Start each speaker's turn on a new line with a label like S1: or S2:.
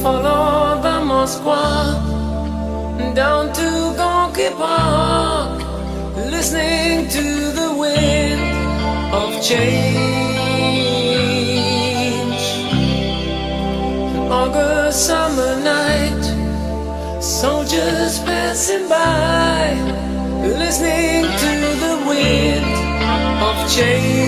S1: Follow the Moskva down to Gonky Park, listening to the wind of change. An August summer night, soldiers passing by, listening to the wind of change.